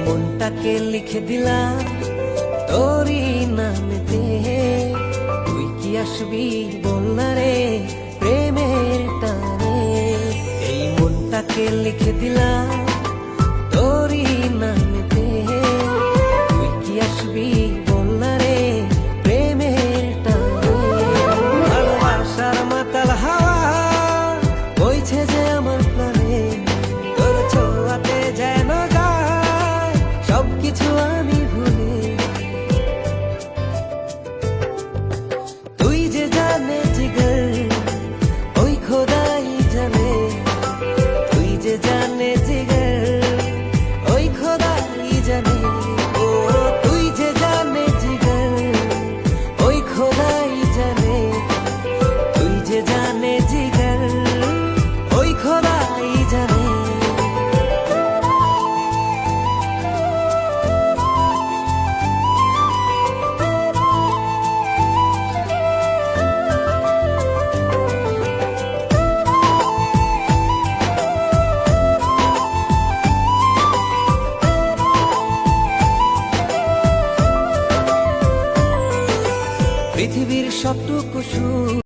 মনটাকে লিখে দিলাম তোরই নামেতে, তুই কি আসবি বল না রে প্রেমের টানে। এই মনটাকে লিখে দিলাম তোরই নামেতে, তুই কি আসবি বল না রে প্রেমের টানে। ভালোবাসার মাতাল হাওয়া বইছে যে আমার প্রাণে, তোর ছোঁয়াতে যেন যায় সবকিছু আমি ভুলে। তুই যে জানে জিগর ওই খোদাই জানে, তুই যে জানে জিগর ওই খোদাই জানে। ও তুই যে জানে জিগর ওই খোদাই জানে, তুই যে জানে জিগর ওই খোদাই জানে। পৃথিবীর সবটুকু সুখ